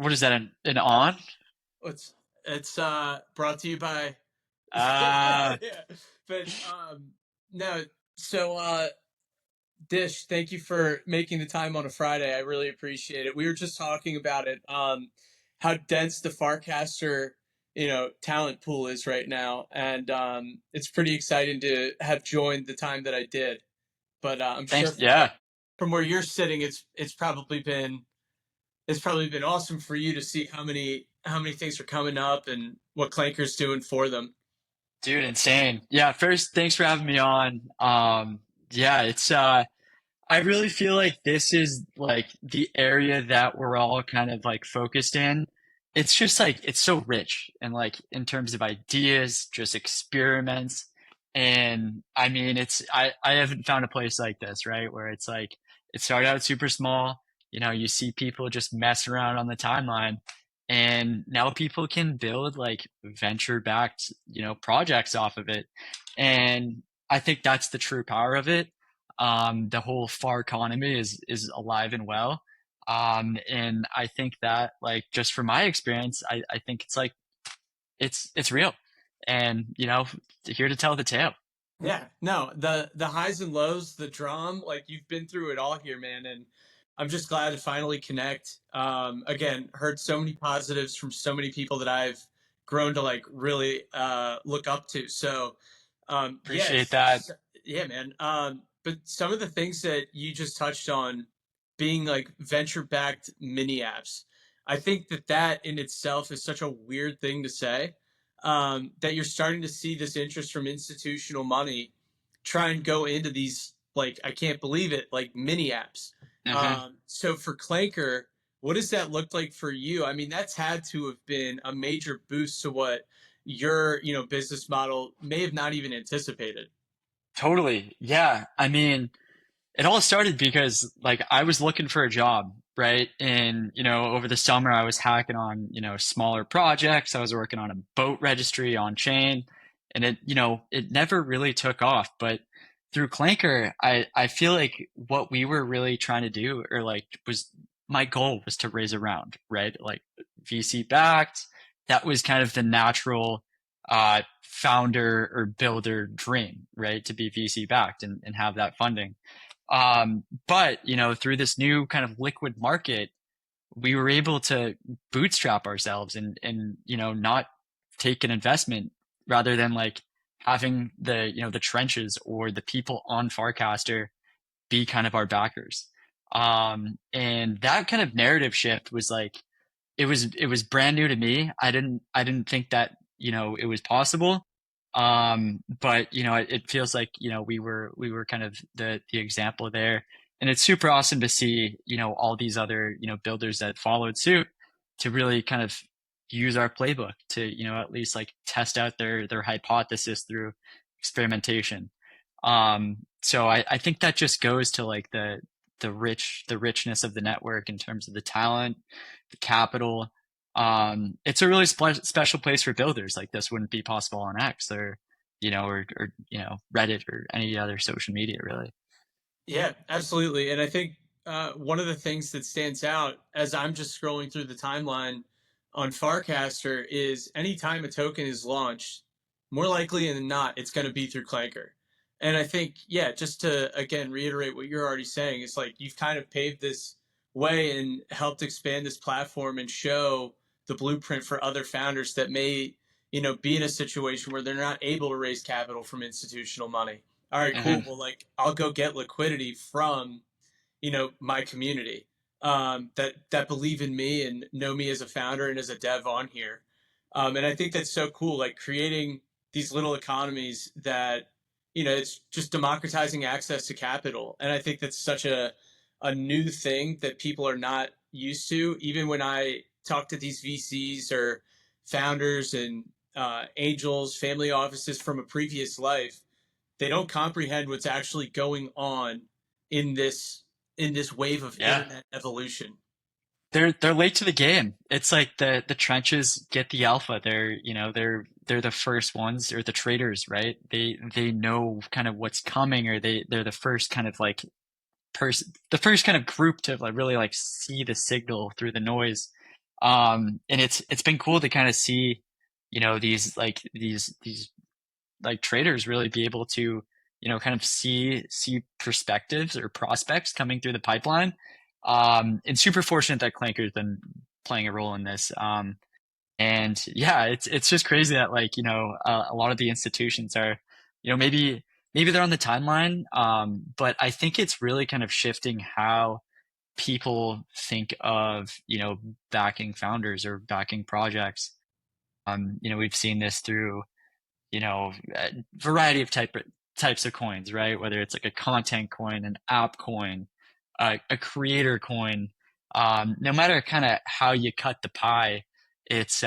what is that? An on? It's brought to you by Uh, yeah. But no, so Dish, thank you for making the time on a Friday. I really appreciate it. We were just talking about it, how dense the Farcaster, talent pool is right now, and it's pretty exciting to have joined the time that I did. But I'm sure thanks. Yeah. from where you're sitting, it's probably been awesome for you to see how many things are coming up and what Clanker's doing for them. Dude, insane. Yeah, first, thanks for having me on. Yeah, I really feel like this is like the area that we're all kind of like focused in. It's just like it's so rich and like in terms of ideas, just experiments. And I mean, I haven't found a place like this, right? Where it's like it started out super small, you see people just mess around on the timeline, and now people can build like venture backed, projects off of it. And I think that's the true power of it. The whole far economy is alive and well. And I think that like just from my experience, I think it's like it's real, and here to tell the tale. Yeah, no, the highs and lows, the drum, like you've been through it all here, man, and I'm just glad to finally connect. Again, heard so many positives from so many people that I've grown to like really look up to. So, Appreciate that. yeah, man. But some of the things that you just touched on, being like venture-backed mini apps, I think that in itself is such a weird thing to say, that you're starting to see this interest from institutional money try and go into these, like, I can't believe it, like mini apps. Hmm. So for Clanker, what does that look like for you? I mean, that's had to have been a major boost to what your business model may have not even anticipated. Totally. Yeah. I mean, it all started because like I was looking for a job, right? And over the summer I was hacking on, smaller projects. I was working on a boat registry on chain, and it never really took off. But through Clanker, I feel like what we were really trying to do, or like was my goal was to raise a round, right? Like VC backed. That was kind of the natural founder or builder dream, right? To be VC backed and have that funding. But through this new kind of liquid market, we were able to bootstrap ourselves and not take an investment, rather than like having the trenches or the people on Farcaster be kind of our backers. And that kind of narrative shift was like it was brand new to me. I didn't think that it was possible. But it feels like we were kind of the example there, and it's super awesome to see all these other builders that followed suit to really kind of use our playbook to at least like test out their hypothesis through experimentation. So I think that just goes to like the richness of the network in terms of the talent, the capital. It's a really special place for builders. Like this wouldn't be possible on X or Reddit or any other social media really. Yeah, absolutely. And I think one of the things that stands out as I'm just scrolling through the timeline on Farcaster is anytime a token is launched, more likely than not, it's going to be through Clanker. And I think, yeah, just to again reiterate what you're already saying, it's like you've kind of paved this way and helped expand this platform and show the blueprint for other founders that may, be in a situation where they're not able to raise capital from institutional money. All right, cool. Hmm. Well, like I'll go get liquidity from, my community, that believe in me and know me as a founder and as a dev on here. And I think that's so cool, like creating these little economies that, it's just democratizing access to capital. And I think that's such a new thing that people are not used to. Even when I talk to these VCs or founders and angels, family offices from a previous life, they don't comprehend what's actually going on in this wave of Yeah. internet evolution. They're late to the game. It's like the trenches get the alpha. They're the first ones, or the traders, right? They know kind of what's coming, or they're the first kind of like person, the first kind of group to like really like see the signal through the noise. And it's been cool to kind of see, these like traders really be able to, kind of see perspectives or prospects coming through the pipeline. And super fortunate that Clanker's been playing a role in this. And yeah, it's just crazy that like, a lot of the institutions are, maybe they're on the timeline. But I think it's really kind of shifting how people think of, backing founders or backing projects. We've seen this through, a variety of types of coins, right? Whether it's like a content coin, an app coin, a creator coin, no matter kind of how you cut the pie, it's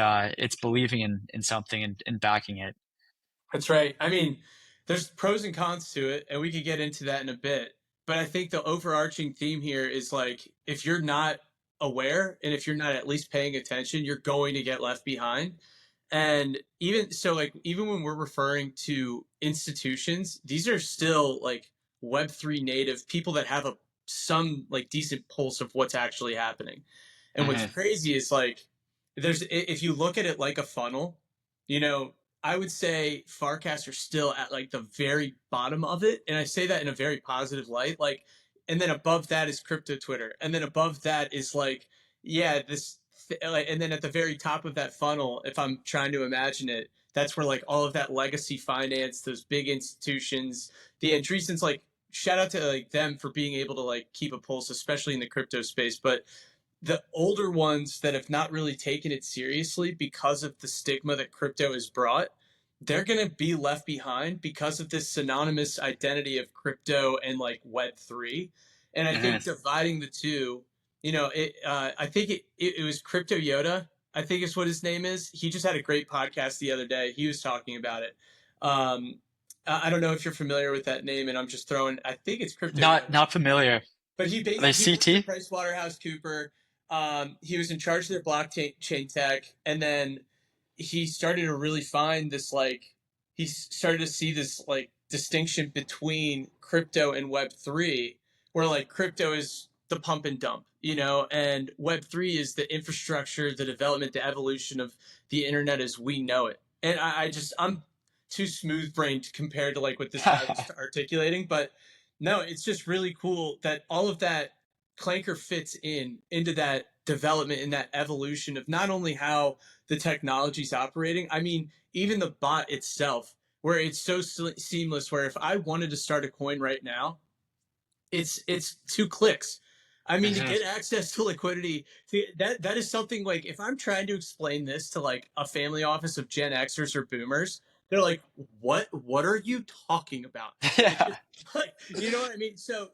believing in something and backing it. That's right. I mean, there's pros and cons to it, and we could get into that in a bit. But I think the overarching theme here is like if you're not aware and if you're not at least paying attention, you're going to get left behind. And even so, like even when we're referring to institutions, these are still like Web3 native people that have a some like decent pulse of what's actually happening. And what's Hmm. crazy is like there's if you look at it like a funnel, you know, I would say Farcast are still at like the very bottom of it, and I say that in a very positive light. Like, and then above that is crypto Twitter, and then above that is like, yeah, like, and then at the very top of that funnel, if I'm trying to imagine it, that's where like all of that legacy finance, those big institutions, the Andreessens, like shout out to like them for being able to like keep a pulse, especially in the crypto space, but the older ones that have not really taken it seriously because of the stigma that crypto has brought, they're going to be left behind because of this synonymous identity of crypto and like Web3. And I Hmm. think dividing the two, I think it was Crypto Yoda. I think is what his name is. He just had a great podcast the other day. He was talking about it. Um, I don't know if you're familiar with that name, and I'm just throwing. I think it's Crypto Yoda, Not familiar. but Are they he works at CT? PricewaterhouseCooper. He was in charge of their blockchain tech, and then he started to really find this like he started to see this like distinction between crypto and Web3, where like crypto is the pump and dump, and Web3 is the infrastructure, the development, the evolution of the internet as we know it. And I'm too smooth brained compared to like what this guy was articulating, but no, it's just really cool that all of that Clanker fits into that development and that evolution of not only how the technology's operating. I mean, even the bot itself, where it's so seamless. Where if I wanted to start a coin right now, it's 2 clicks. I mean, to Hmm. get access to liquidity, that is something like if I'm trying to explain this to like a family office of Gen Xers or Boomers, they're like, What are you talking about?" Like, Yeah. like you know what I mean? So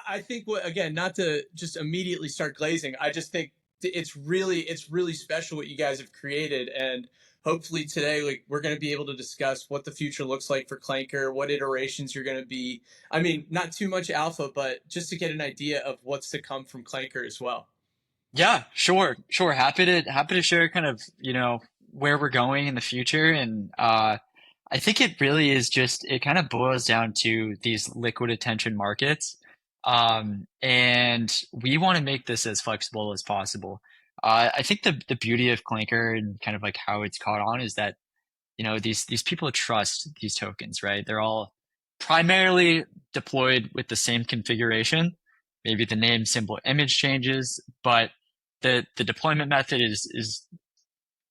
I think what again, not to just immediately start glazing. I just think it's really special what you guys have created, and hopefully today like we're going to be able to discuss what the future looks like for Clanker, what iterations you're going to be. I mean, not too much alpha, but just to get an idea of what's to come from Clanker as well. Yeah, sure, sure. Happy to share kind of, where we're going in the future. And I think it really is just it kind of boils down to these liquid attention markets. And we want to make this as flexible as possible. I think the beauty of Clanker and kind of like how it's caught on is that, these people trust these tokens, right? They're all primarily deployed with the same configuration. Maybe the name, symbol, image changes, but the deployment method is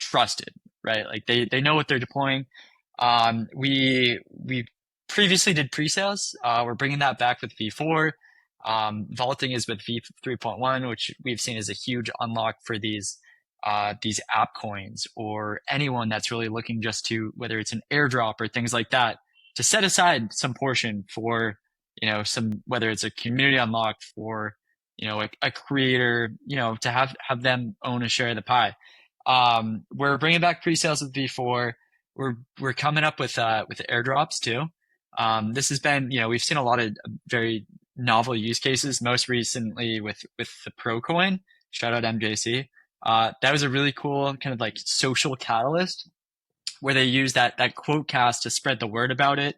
trusted, right? Like they know what they're deploying. We previously did pre-sales. We're bringing that back with V4. Vaulting is with V3.1, which we've seen as a huge unlock for these app coins or anyone that's really looking just to whether it's an airdrop or things like that to set aside some portion for some whether it's a community unlock for a creator to have them own a share of the pie. We're bringing back pre-sales with V4. We're coming up with airdrops too. This has been we've seen a lot of very novel use cases. Most recently with the Pro coin. Shout out MJC. That was a really cool kind of like social catalyst where they use that quote cast to spread the word about it.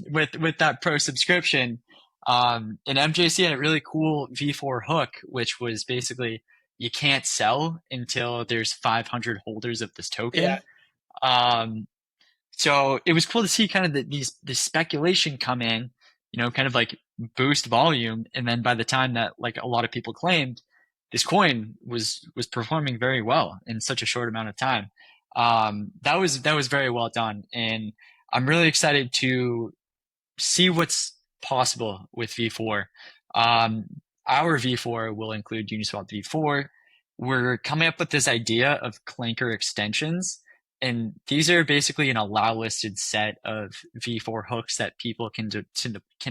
With that Pro subscription, and MJC had a really cool V4 hook, which was basically you can't sell until there's 500 holders of this Yeah. token. Um, so it was cool to see kind of this speculation come in, kind of like boost volume, and then by the time that like a lot of people claimed, this coin was performing very well in such a short amount of time. That was very well done, and I'm really excited to see what's possible with V4. Um, our V4 will include Uniswap V4. We're coming up with this idea of Clanker extensions, and these are basically an allow listed set of V4 hooks that people can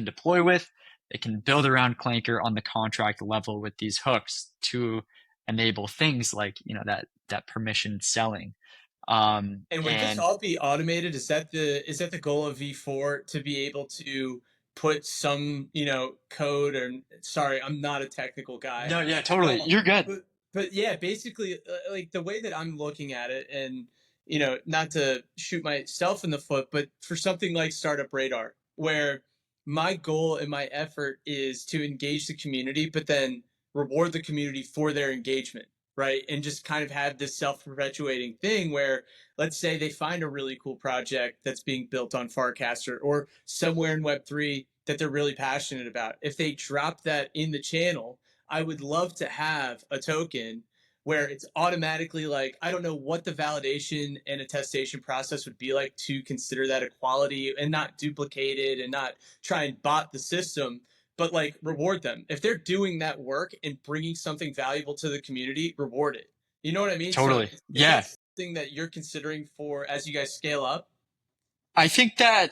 deploy with. They can build around Clanker on the contract level with these hooks to enable things like that permissioned selling. And would this And all be automated? Is that the goal of V4 to be able to put some, code or sorry, I'm not a technical guy. no, yeah, totally, Uh, you're good. but yeah, basically like the way that I'm looking at it and not to shoot myself in the foot, but for something like Startup Radar where my goal and my effort is to engage the community but then reward the community for their engagement, right? And just kind of have this self-perpetuating thing where let's say they find a really cool project that's being built on Farcaster or somewhere in Web3 that they're really passionate about. If they drop that in the channel, I would love to have a token where it's automatically like, I don't know what the validation and attestation process would be like to consider that a quality and not duplicate it and not try and bot the system, but like reward them. If they're doing that work and bringing something valuable to the community, reward it. You know what I mean? So Totally. is that Yeah. something that you're considering for as you guys scale up? I think that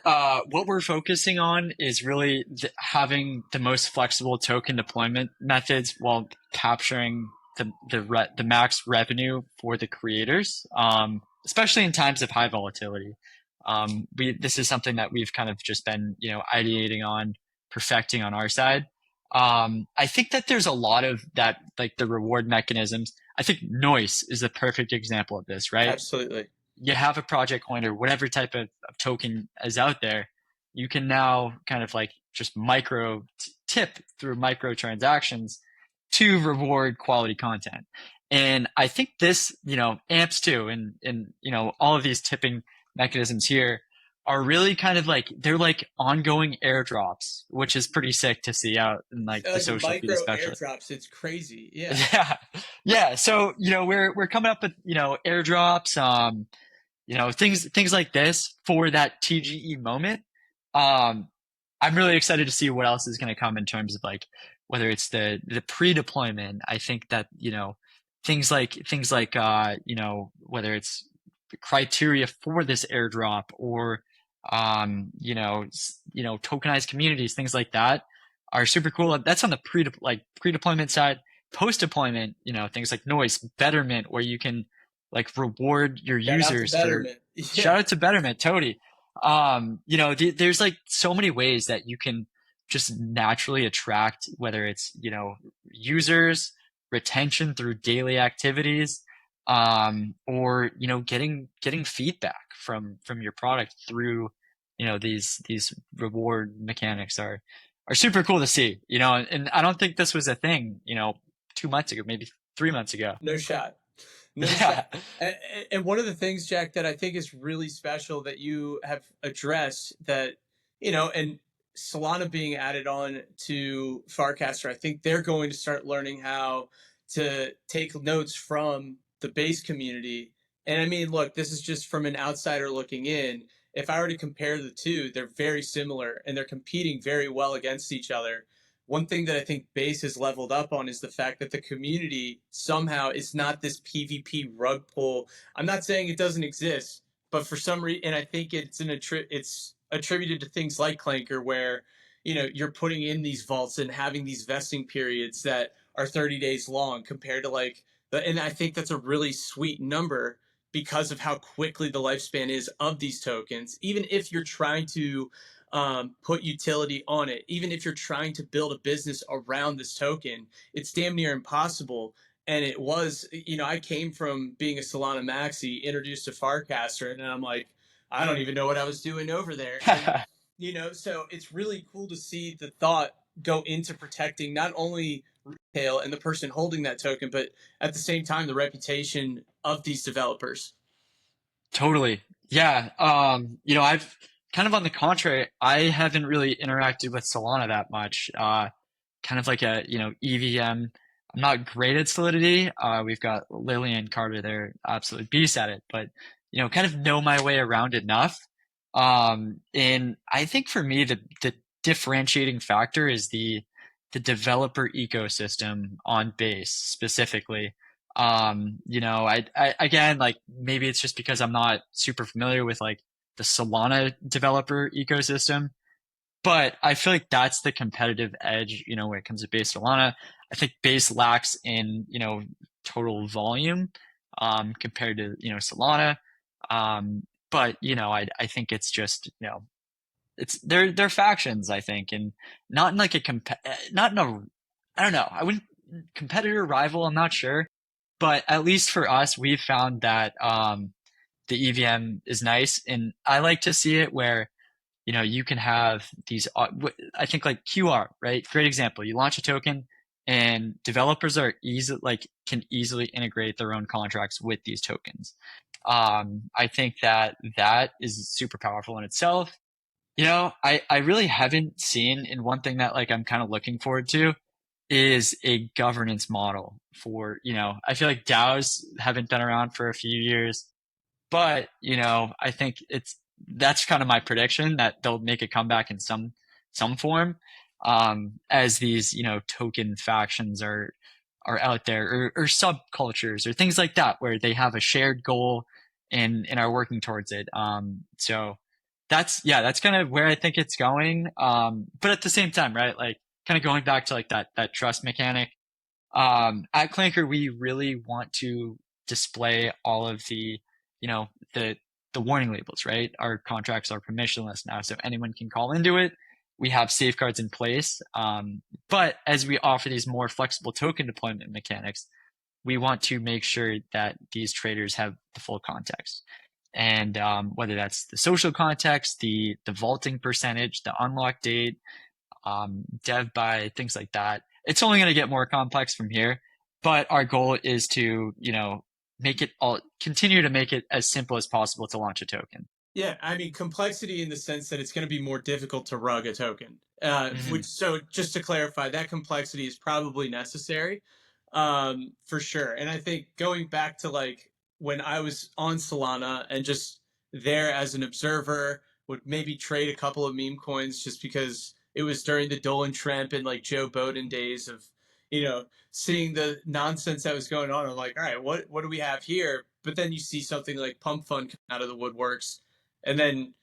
what we're focusing on is really having the most flexible token deployment methods while capturing the max revenue for the creators, especially in times of high volatility. This is something that we've kind of just been ideating on, perfecting on our side. I think that there's a lot of that, like the reward mechanisms. I think Noise is a perfect example of this, right? Absolutely. You have a project coin or whatever type of token is out there, you can now kind of like just micro tip through micro transactions to reward quality content. And I think this, amps too, and all of these tipping mechanisms here are really kind of like they're like ongoing airdrops, which is pretty sick to see out in like the Like social feed, micro especially. airdrops, it's crazy. Yeah. Yeah, yeah. So we're coming up with airdrops, things like this for that TGE moment. Um, I'm really excited to see what else is going to come in terms of like whether it's the pre-deployment. I think that things like whether it's the criteria for this airdrop or tokenized communities, things like that are super cool. That's on the pre-deployment side. Post-deployment, things like noise, betterment, where you can like reward your Shout out to users for Betterment. shout Yeah. out to Betterment, Toady. There's like so many ways that you can just naturally attract, whether it's, users, retention through daily activities, or, getting feedback from your product through, these reward mechanics are super cool to see, and I don't think this was a thing, 2 months ago, maybe 3 months ago. No shot. No Yeah. shot. And one of the things, Jack, that I think is really special that you have addressed that, and Solana being added on to Farcaster, I think they're going to start learning how to take notes from the base community. And I mean, look, this is just from an outsider looking in. If I were to compare the two, they're very similar and they're competing very well against each other. One thing that I think base has leveled up on is the fact that the community somehow is not this PvP rug pull. I'm not saying it doesn't exist, but for some reason, and I think it's attributed to things like Clanker, where you're putting in these vaults and having these vesting periods that are 30 days long compared to and I think that's a really sweet number because of how quickly the lifespan is of these tokens. Even if you're trying to put utility on it. Even if you're trying to build a business around this token, it's damn near impossible. And it was, I came from being a Solana maxi, introduced to Farcaster, and I'm like, I don't even know what I was doing over there. And, so it's really cool to see the thought go into protecting not only retail and the person holding that token, but at the same time, the reputation of these developers. Totally. Yeah. I've kind of on the contrary, I haven't really interacted with Solana that much. Kind of like a, EVM. I'm not great at Solidity. We've got Lily and Carter there, absolutely beasts at it, but, kind of know my way around enough. And I think for me, the differentiating factor is the developer ecosystem on base specifically. I again, like maybe it's just because I'm not super familiar with like the Solana developer ecosystem, but I feel like that's the competitive edge, when it comes to base Solana. I think base lacks in, total volume, compared to, Solana. But, I think it's just, it's they're factions, I think, and not in like a not in a, I don't know. I wouldn't competitor rival, I'm not sure. But at least for us, we've found that the EVM is nice, and I like to see it where you can have these. I think like QR, right? Great example. You launch a token, and developers are easy like can easily integrate their own contracts with these tokens. I think that is super powerful in itself. I really haven't seen, and one thing that like I'm kind of looking forward to is a governance model for, I feel like DAOs haven't been around for a few years, but, I think that's kind of my prediction that they'll make a comeback in some form, as these, token factions are out there, or subcultures or things like that where they have a shared goal and are working towards it. So that's kind of where I think it's going. But at the same time, right, like kind of going back to like that trust mechanic. At Clanker, we really want to display all of you know, the the warning labels, right? Our contracts are permissionless now, so anyone can call into it. We have safeguards in place. But as we offer these more flexible token deployment mechanics, we want to make sure that these traders have the full context. And whether that's the social context, the vaulting percentage, the unlock date, dev by, things like that. It's only going to get more complex from here, but our goal is to, continue to make it as simple as possible to launch a token. Yeah, I mean complexity in the sense that it's going to be more difficult to rug a token. Which Hmm. so just to clarify, that complexity is probably necessary, for sure. And I think going back to like when I was on Solana and just there as an observer, would maybe trade a couple of meme coins just because it was during the Dolan Trump and like Joe Biden days of you know seeing the nonsense that was going on. I'm like, all right, what do we have here? But then you see something like Pump Fund come out of the woodworks, and then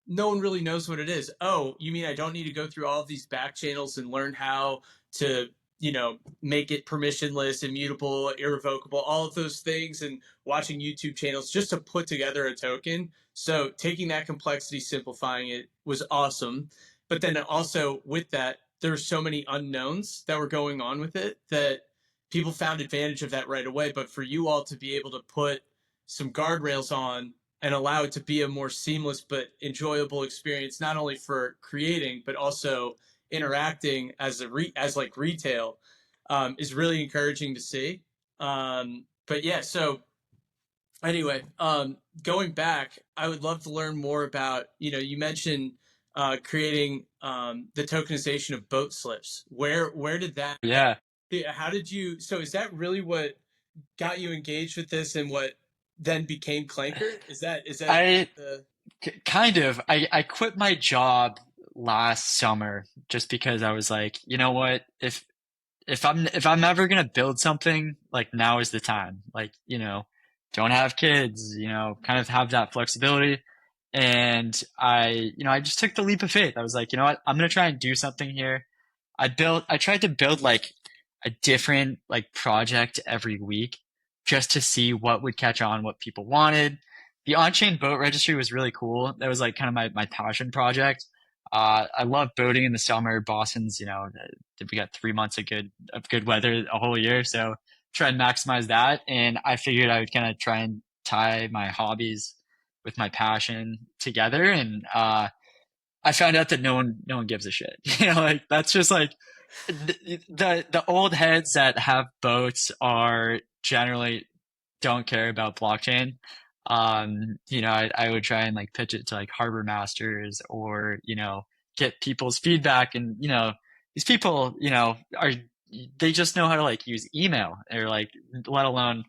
no one really knows what it is. Oh, you mean I don't need to go through all of these back channels and learn how to make it permissionless, immutable, irrevocable, all of those things, and watching YouTube channels just to put together a token. So taking that complexity, simplifying it was awesome. But then also with that, there were so many unknowns that were going on with it that people found advantage of that right away. But for you all to be able to put some guardrails on and allow it to be a more seamless but enjoyable experience, not only for creating but also interacting as as like retail, is really encouraging to see. But yeah, so anyway, going back, I would love to learn more about you mentioned creating the tokenization of boat slips. Where did that? Yeah. How did you? So is that really what got you engaged with this and what then became Clanker? Is that I the kind of, I quit my job last summer just because I was like, you know what? If I'm ever gonna build something, like now is the time. Like, don't have kids, kind of have that flexibility. And I just took the leap of faith. I was like, you know what? I'm gonna try and do something here. I tried to build like a different like project every week just to see what would catch on, what people wanted. The on-chain boat registry was really cool. That was like kind of my passion project. I love boating in the summer. Boston's, we got 3 months of good weather a whole year, so try and maximize that. And I figured I would kind of try and tie my hobbies with my passion together. And I found out that no one gives a shit. Like that's just like The old heads that have boats are generally don't care about blockchain. I would try and like pitch it to like harbor masters or, get people's feedback. And, these people, are, they just know how to like use email or like, let alone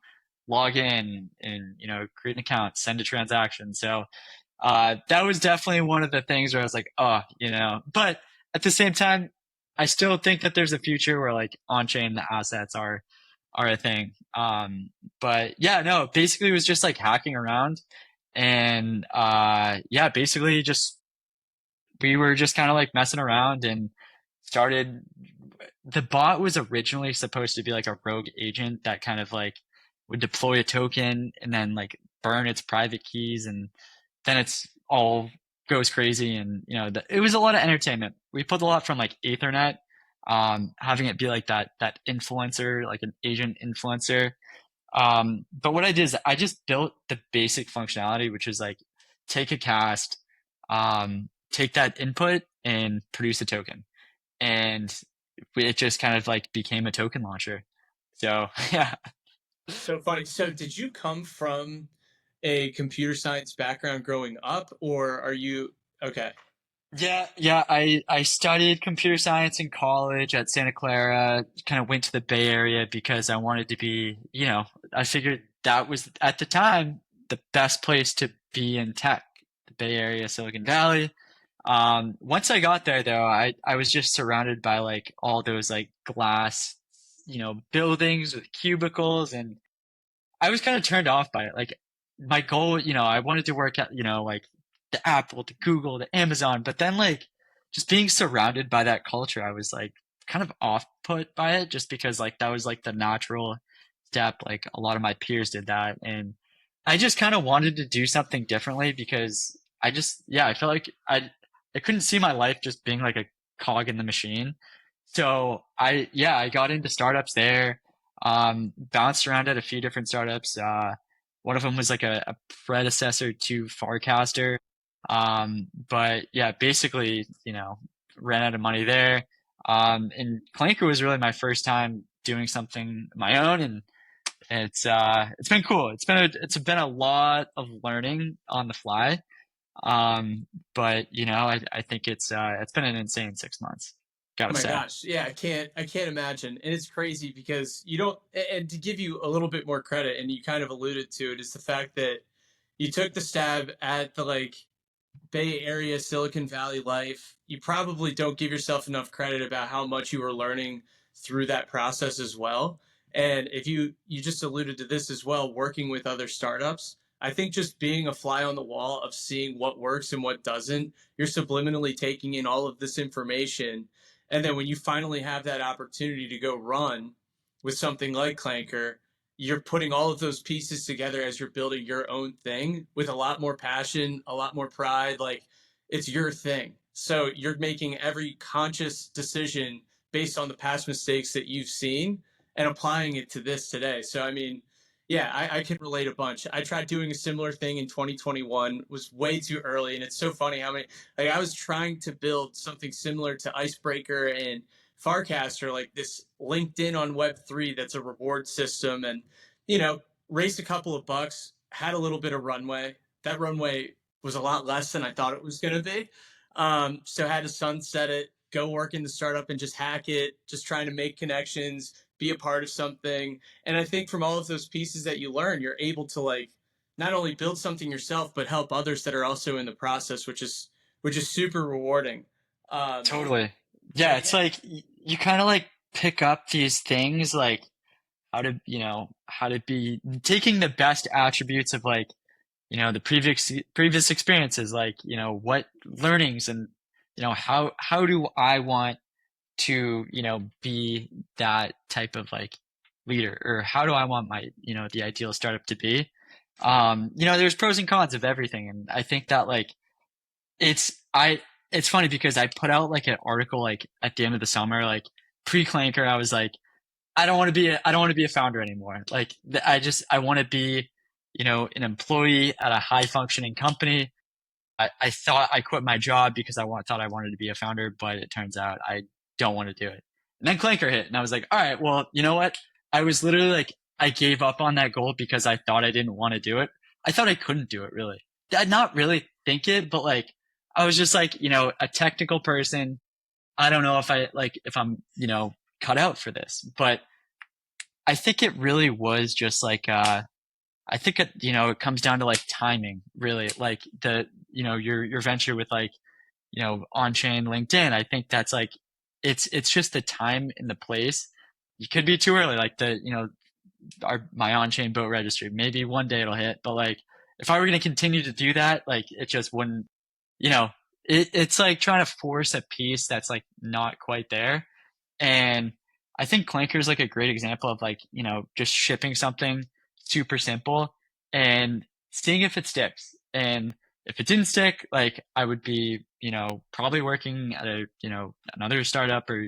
log in and, create an account, send a transaction. So, that was definitely one of the things where I was like, oh, but at the same time, I still think that there's a future where like on-chain assets are a thing. But yeah, no, basically it was just like hacking around and yeah, basically just we were just kind of like messing around and started the bot was originally supposed to be like a rogue agent that kind of like would deploy a token and then like burn its private keys and then it's all goes crazy and it was a lot of entertainment. We put a lot from like Ethernet, having it be like that influencer, like an agent influencer. But what I did is I just built the basic functionality, which is like take a cast, take that input and produce a token. And it just kind of like became a token launcher. So yeah. So funny. So did you come from a computer science background growing up, or are you okay? Yeah. I studied computer science in college at Santa Clara, kind of went to the Bay Area because I wanted to be, I figured that was at the time the best place to be in tech, the Bay Area, Silicon Valley. Once I got there though, I was just surrounded by like all those like glass, buildings with cubicles and I was kind of turned off by it. Like my goal, I wanted to work at, like the Apple, the Google, the Amazon, but then like just being surrounded by that culture, I was like kind of off put by it just because like that was like the natural step. Like a lot of my peers did that. And I just kind of wanted to do something differently because yeah, I felt like I couldn't see my life just being like a cog in the machine. So yeah, I got into startups there, bounced around at a few different startups. One of them was like a predecessor to Farcaster. But yeah, basically, ran out of money there. And Clanker was really my first time doing something my own, and it's been cool. It's been a lot of learning on the fly. But I think it's been an insane 6 months, Oh gotta my say. gosh. Yeah, I can't imagine. And it's crazy because you don't and to give you a little bit more credit, and you kind of alluded to it, is the fact that you took the stab at the like Bay Area, Silicon Valley life. You probably don't give yourself enough credit about how much you were learning through that process as well. And if you just alluded to this as well, working with other startups, I think just being a fly on the wall of seeing what works and what doesn't, you're subliminally taking in all of this information. And then when you finally have that opportunity to go run with something like Clanker, you're putting all of those pieces together as you're building your own thing with a lot more passion, a lot more pride. Like it's your thing. So you're making every conscious decision based on the past mistakes that you've seen and applying it to this today. So, I mean, yeah, I can relate a bunch. I tried doing a similar thing in 2021, was way too early. And it's so funny how many, like, I was trying to build something similar to Icebreaker and Farcaster, like this LinkedIn on Web3 that's a reward system. And you know, raised a couple of bucks, had a little bit of runway. That runway was a lot less than I thought it was going to be. So had to sunset it, go work in the startup and just hack it, just trying to make connections, be a part of something. And I think from all of those pieces that you learn, you're able to like not only build something yourself, but help others that are also in the process, which is super rewarding. Um, Totally. so Yeah, it's yeah, like you kind of like pick up these things like how to be taking the best attributes of like, the previous experiences, like, what learnings and how do I want to, be that type of like leader or how do I want my, the ideal startup to be? There's pros and cons of everything. And I think that like it's I it's funny because I put out like an article like at the end of the summer, like pre-Clanker, I was like, I don't want to be a founder anymore. Like I want to be, an employee at a high functioning company. I thought I quit my job because thought I wanted to be a founder, but it turns out I don't want to do it. And then Clanker hit, and I was like, all right, well, you know what? I was literally like, I gave up on that goal because I thought I didn't want to do it. I thought I couldn't do it really. I'd not really think it, but like, I was just like, a technical person. I don't know if I'm, cut out for this, but I think it really was just like, I think it comes down to like timing, really. Like your venture with like, on-chain LinkedIn. I think that's like, it's just the time and the place. You could be too early, like my on-chain boat registry. Maybe one day it'll hit, but like, if I were going to continue to do that, like, it just wouldn't, you know, it's like trying to force a piece that's like not quite there. And I think Clanker is like a great example of like, just shipping something super simple and seeing if it sticks. And if it didn't stick, like I would be, probably working at another startup or,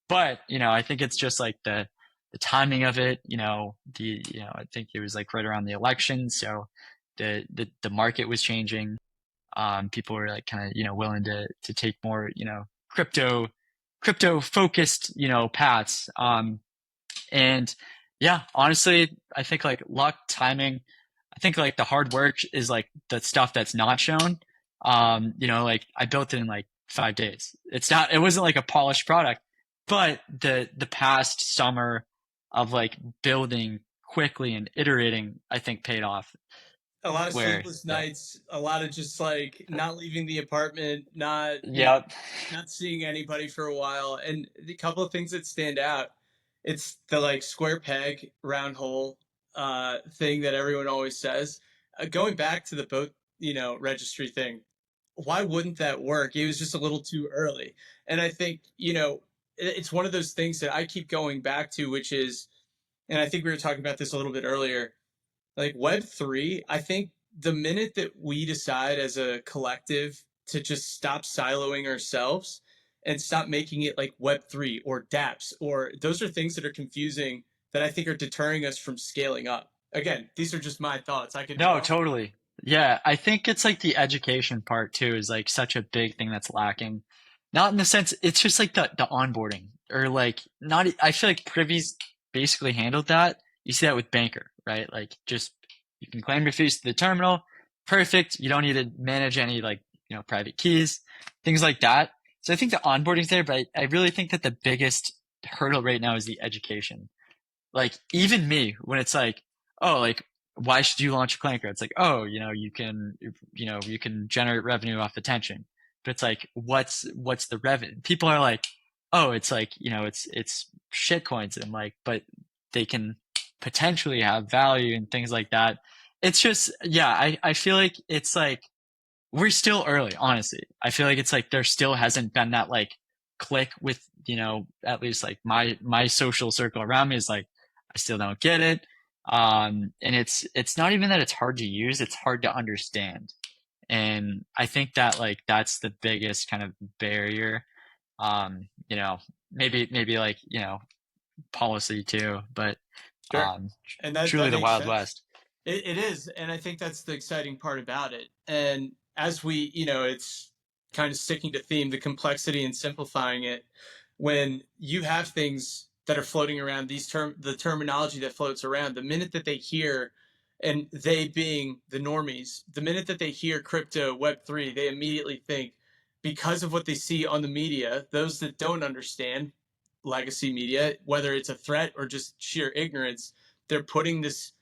but, I think it's just like the timing of it, I think it was like right around the election. So the market was changing. People were like kind of, willing to take more, crypto focused, paths. And yeah, honestly, I think like luck, timing, I think like the hard work is like the stuff that's not shown. Like I built it in like 5 days. It wasn't like a polished product, but the past summer of like building quickly and iterating, I think paid off A lot of where, sleepless yeah. nights, a lot of just like not leaving the apartment, not, Yep. not seeing anybody for a while. And the couple of things that stand out, it's the like square peg, round hole thing that everyone always says. Going back to the boat, registry thing, why wouldn't that work? It was just a little too early. And I think, it's one of those things that I keep going back to, which is, and I think we were talking about this a little bit earlier, like Web3, I think the minute that we decide as a collective to just stop siloing ourselves and stop making it like Web3 or dApps, or those are things that are confusing that I think are deterring us from scaling up. Again, these are just my thoughts. I could be No, wrong. totally. Yeah, I think it's like the education part too is like such a big thing that's lacking. Not in the sense it's just like the onboarding or like not. I feel like Privy's basically handled that. You see that with Banker, right? Like just you can claim your fees to the terminal, perfect. You don't need to manage any like private keys, things like that. So I think the onboarding's there, but I really think that the biggest hurdle right now is the education. Like even me, when it's like, oh, like why should you launch a Clanker? It's like, oh, you can generate revenue off attention. But it's like, what's the revenue? People are like, oh, it's like, it's shit coins and like, but they can potentially have value and things like that. It's just, yeah, I feel like it's like we're still early, honestly. I feel like it's like there still hasn't been that like click with, at least like my social circle around me is like, I still don't get it. And it's not even that it's hard to use, it's hard to understand. And I think that like that's the biggest kind of barrier. Um, you know, maybe like, policy too, but Sure. um And that truly the makes Wild sense. West. It is, and I think that's the exciting part about it. And as we, it's kind of sticking to theme, the complexity and simplifying it. When you have things that are floating around, the terminology that floats around, the minute that they hear, and they being the normies, the minute that they hear crypto Web3, they immediately think, because of what they see on the media, those that don't understand legacy media, whether it's a threat or just sheer ignorance, they're putting this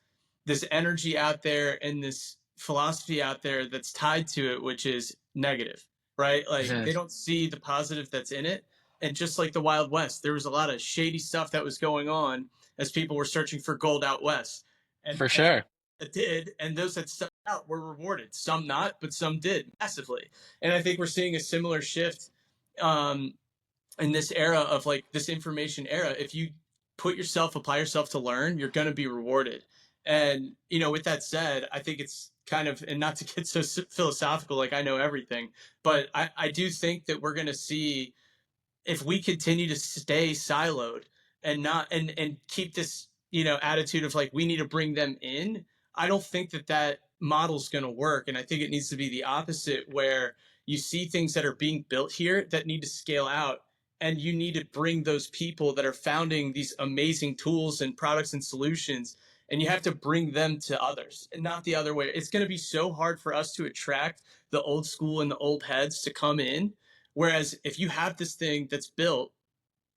energy out there and this philosophy out there that's tied to it, which is negative, right? Like they don't see the positive that's in it. And just like the Wild West, there was a lot of shady stuff that was going on as people were searching for gold out west. For And sure. it did. And those that stuck out were rewarded. Some not, but some did massively. And I think we're seeing a similar shift um, in this era of like this information era. If you apply yourself to learn, you're going to be rewarded. And with that said, I think it's kind of, and not to get so philosophical, like I know everything, but I do think that we're going to see, if we continue to stay siloed and not and keep this attitude of like we need to bring them in, I don't think that model's going to work. And I think it needs to be the opposite, where you see things that are being built here that need to scale out, and you need to bring those people that are founding these amazing tools and products and solutions, and you have to bring them to others and not the other way. It's going to be so hard for us to attract the old school and the old heads to come in. Whereas if you have this thing that's built,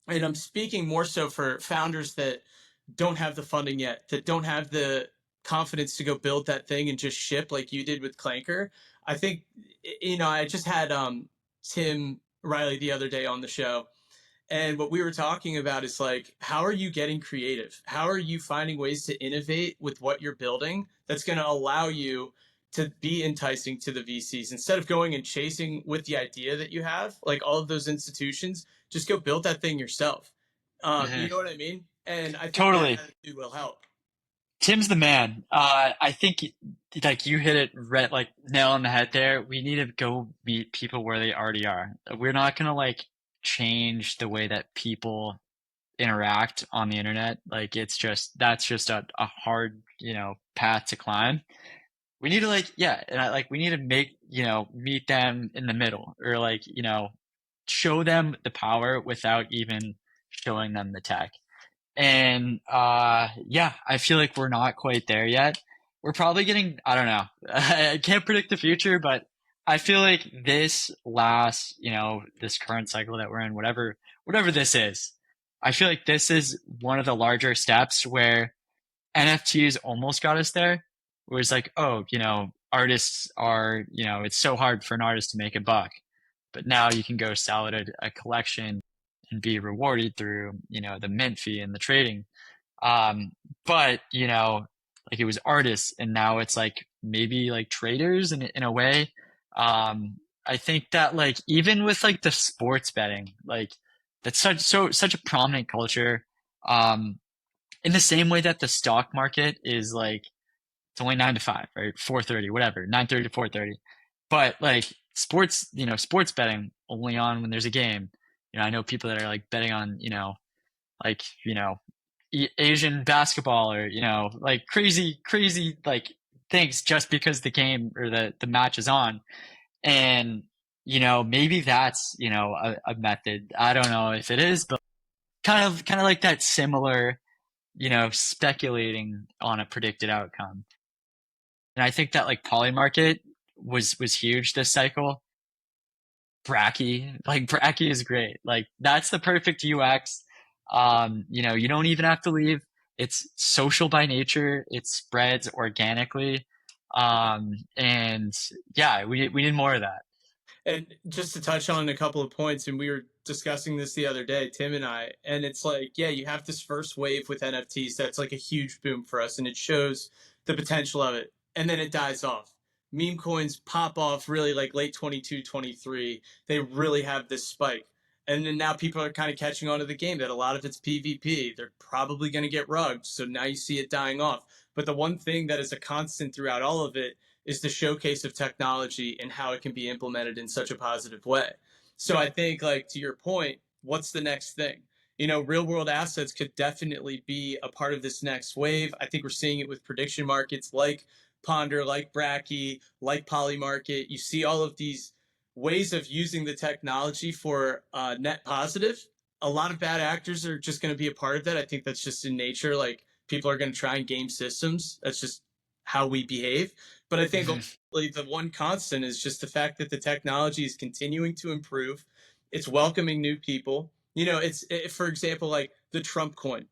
and I'm speaking more so for founders that don't have the funding yet, that don't have the confidence to go build that thing and just ship like you did with Clanker. I think, I just had Tim Riley the other day on the show, and what we were talking about is like, how are you getting creative? How are you finding ways to innovate with what you're building that's going to allow you to be enticing to the VCs instead of going and chasing with the idea that you have, like all of those institutions, just go build that thing yourself. You Mhm. know what I mean? And I think that Totally. attitude will help. Tim's the man. I think like you hit it right, like nail on the head there. We need to go meet people where they already are. We're not gonna like change the way that people interact on the internet. Like it's just that's just a hard, path to climb. We need to like yeah, and we need to make, meet them in the middle or like, show them the power without even showing them the tech. And yeah, I feel like we're not quite there yet. We're probably getting, I don't know. I can't predict the future, but I feel like this last, this current cycle that we're in, whatever this is, I feel like this is one of the larger steps where NFTs almost got us there. Where it's like, oh, artists are, it's so hard for an artist to make a buck, but now you can go sell it at a collection and be rewarded through, the mint fee and the trading. Um, but like it was artists, and now it's like maybe like traders in a way. I think that like even with like the sports betting, like that's such a prominent culture. Um, in the same way that the stock market is like it's only 9 to 5, right? 4:30, whatever, 9:30 to 4:30. But like sports, sports betting only on when there's a game. I know people that are like betting on, like, Asian basketball or, like crazy like things just because the game or the match is on. And, maybe that's, a method. I don't know if it is, but kind of like that similar, speculating on a predicted outcome. And I think that like Polymarket was huge this cycle. Bracky is great. Like that's the perfect UX. You don't even have to leave. It's social by nature. It spreads organically. And yeah, we need more of that. And just to touch on a couple of points, and we were discussing this the other day, Tim and I, and it's like, yeah, you have this first wave with NFTs that's like a huge boom for us, and it shows the potential of it, and then it dies off. Meme coins pop off really like late 22, 23. They really have this spike. And then now people are kind of catching on to the game that a lot of it's PvP. They're probably going to get rugged. So now you see it dying off. But the one thing that is a constant throughout all of it is the showcase of technology and how it can be implemented in such a positive way. So I think, like, to your point, what's the next thing? Real world assets could definitely be a part of this next wave. I think we're seeing it with prediction markets like Ponder, like Bracky, like Polymarket. You see all of these ways of using the technology for net positive. A lot of bad actors are just going to be a part of that. I think that's just in nature. Like, people are going to try and game systems. That's just how we behave. But I think Mhm. ultimately the one constant is just the fact that the technology is continuing to improve. It's welcoming new people. For example, like the Trump coin.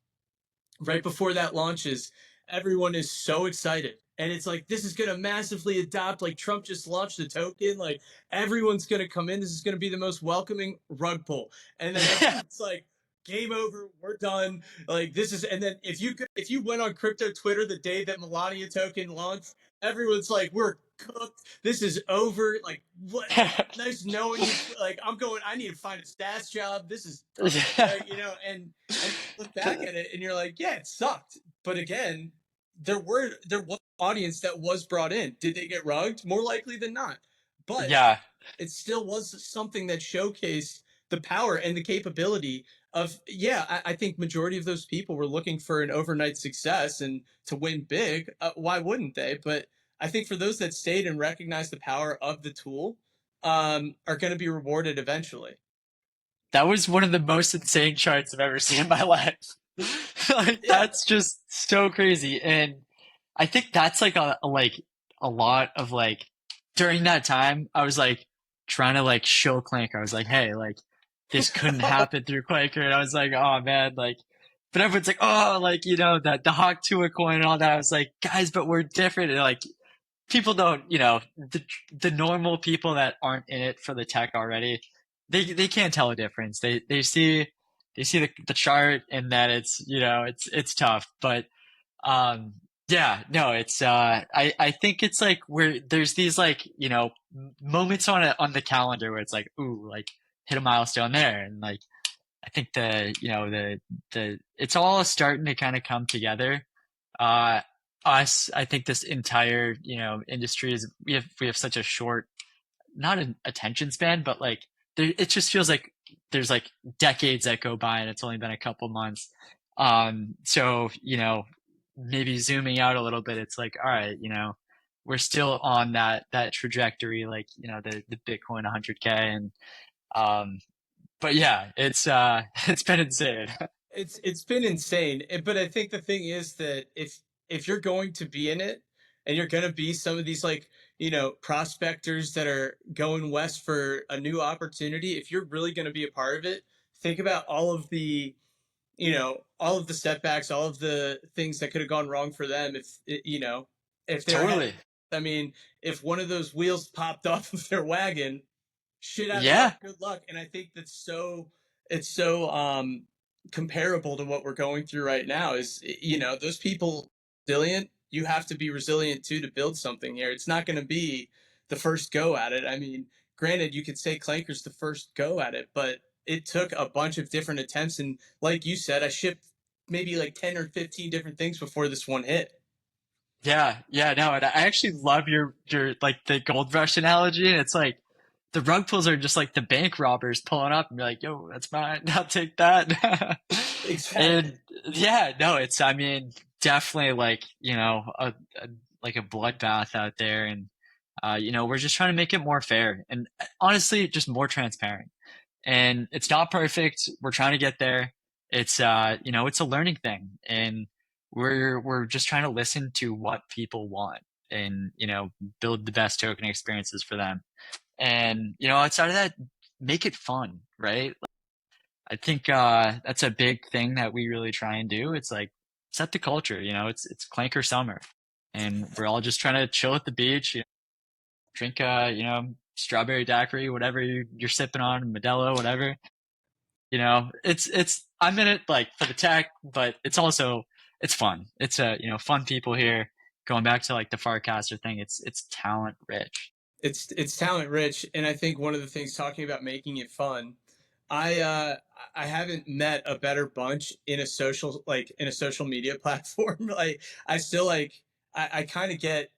Right before that launches, everyone is so excited. And it's like, this is going to massively adopt. Like, Trump just launched a token. Like, everyone's going to come in. This is going to be the most welcoming rug pull. And then it's like, game over. We're done. Like, this is, and then if you went on crypto Twitter the day that Melania token launched, everyone's like, we're cooked. This is over. Like, what? Nice knowing you. Like, I need to find a stash job. This is perfect. And look back at it and you're like, yeah, it sucked. But again, there was an audience that was brought in. Did they get rugged? More likely than not. But Yeah, it still was something that showcased the power and the capability of, yeah, I think majority of those people were looking for an overnight success and to win big. Why wouldn't they? But I think for those that stayed and recognized the power of the tool, are going to be rewarded eventually. that was one of the most insane charts I've ever seen in my life. Like Yeah. that's just so crazy. And I think that's like a lot of like during that time I was like trying to like show Clanker. I was like, hey, like this couldn't happen through Clanker. And I was like, oh man, like but everyone's like, oh, like, that the Hawk Tuah coin and all that. I was like, guys, but we're different. And like people don't, the normal people that aren't in it for the tech already, they can't tell a difference. They see the chart and that it's, it's tough. But um yeah, no, it's I think it's like where there's these like, moments on the calendar where it's like, ooh, like hit a milestone there and like I think the it's all starting to kind of come together. Uh, I think this entire, industry is we have such a short, not an attention span, but like it just feels like there's like decades that go by and it's only been a couple months. So, maybe zooming out a little bit, it's like, all right, we're still on that trajectory, like, the Bitcoin 100K and, um, but yeah, it's it's been insane. It's been insane. But I think the thing is that if you're going to be in it and you're going to be some of these like, prospectors that are going west for a new opportunity, if you're really going to be a part of it, think about all of the, all of the setbacks, all of the things that could have gone wrong for them if they're ahead. Totally. I mean, if one of those wheels popped off of their wagon, shit out of luck, Yeah. good luck. And I think that's it's so comparable to what we're going through right now is, those people resilient, you have to be resilient too to build something here. It's not going to be the first go at it. I mean, granted, you could say Clanker's the first go at it, but it took a bunch of different attempts. And like you said, I shipped maybe like 10 or 15 different things before this one hit. Yeah. Yeah. No, and I actually love your like the gold rush analogy. And it's like the rug pulls are just like the bank robbers pulling up and be like, yo, that's mine. I'll take that. Exactly. And yeah, no, it's I mean, definitely like, like a bloodbath out there and we're just trying to make it more fair and honestly just more transparent. And it's not perfect. We're trying to get there. It's it's a learning thing, and we're just trying to listen to what people want, and build the best token experiences for them. And outside of that, make it fun, right? I think that's a big thing that we really try and do. It's like set the culture. It's Clanker summer, and we're all just trying to chill at the beach, drink strawberry daiquiri, whatever you're sipping on, Modelo, whatever. It's I'm in it like for the tech, but it's fun. It's fun people here. Going back to like the Farcaster thing, it's talent rich. It's talent rich, and I think one of the things talking about making it fun, I uh I haven't met a better bunch in a social media platform. Like I still like I kind of get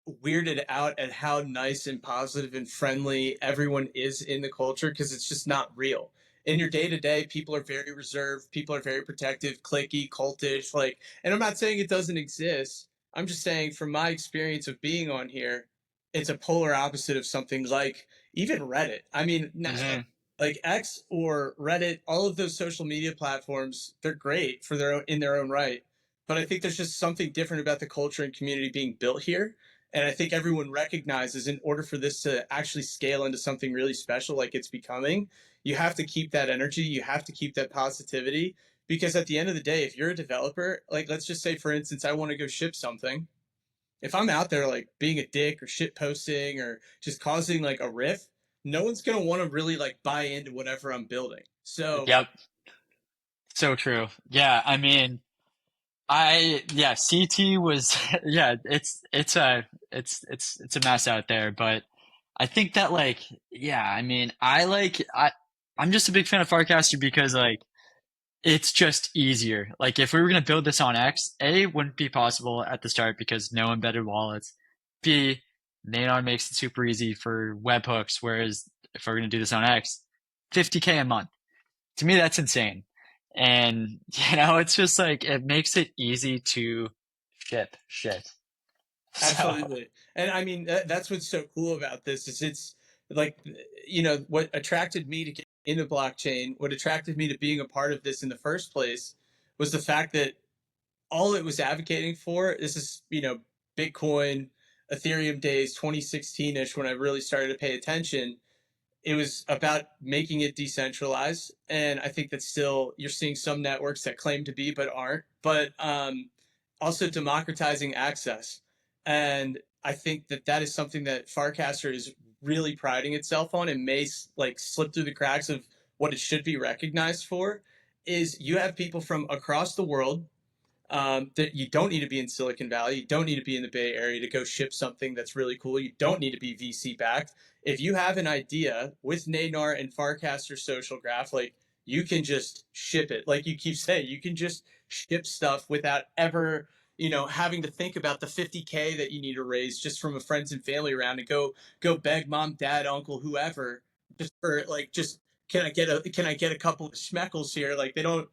weirded out at how nice and positive and friendly everyone is in the culture because it's just not real. In your day to day, people are very reserved, people are very protective, clicky, cultish, like, and I'm not saying it doesn't exist. I'm just saying from my experience of being on here, it's a polar opposite of something like even Reddit. I mean, Hmm. like X or Reddit, all of those social media platforms, they're great for their own in their own right. But I think there's just something different about the culture and community being built here, and I think everyone recognizes in order for this to actually scale into something really special like it's becoming, you have to keep that energy, you have to keep that positivity. Because at the end of the day, if you're a developer, like let's just say, for instance, I want to go ship something. If I'm out there like being a dick or shit posting or just causing like a riff, no one's going to want to really like buy into whatever I'm building. So Yep, so true. Yeah, I mean, yeah, CT was yeah, it's a mess out there, but I think that like yeah, I mean, I'm just a big fan of Farcaster because like it's just easier. Like if we were gonna build this on X, A, wouldn't be possible at the start because no embedded wallets. B, Nanon makes it super easy for webhooks, whereas if we're gonna do this on X, 50K a month. To me, that's insane. And it's just like it makes it easy to ship shit. So absolutely. And I mean, that's what's so cool about this is it's like, what attracted me to in the blockchain, what attracted me to being a part of this in the first place was the fact that all it was advocating for, this is, Bitcoin, Ethereum days, 2016-ish, when I really started to pay attention. It was about making it decentralized, and I think that still you're seeing some networks that claim to be but aren't. But also democratizing access, and I think that that is something that Farcaster is really priding itself on, and may like slip through the cracks of what it should be recognized for. Is you have people from across the world, that you don't need to be in Silicon Valley. You don't need to be in the Bay Area to go ship something that's really cool. You don't need to be VC backed. If you have an idea with Nanar and Farcaster Social Graph, like you can just ship it. Like you keep saying, you can just ship stuff without ever, having to think about the 50K that you need to raise just from a friends and family around and go beg mom, dad, uncle, whoever, just for like just can I get a couple of schmeckles here? Like they don't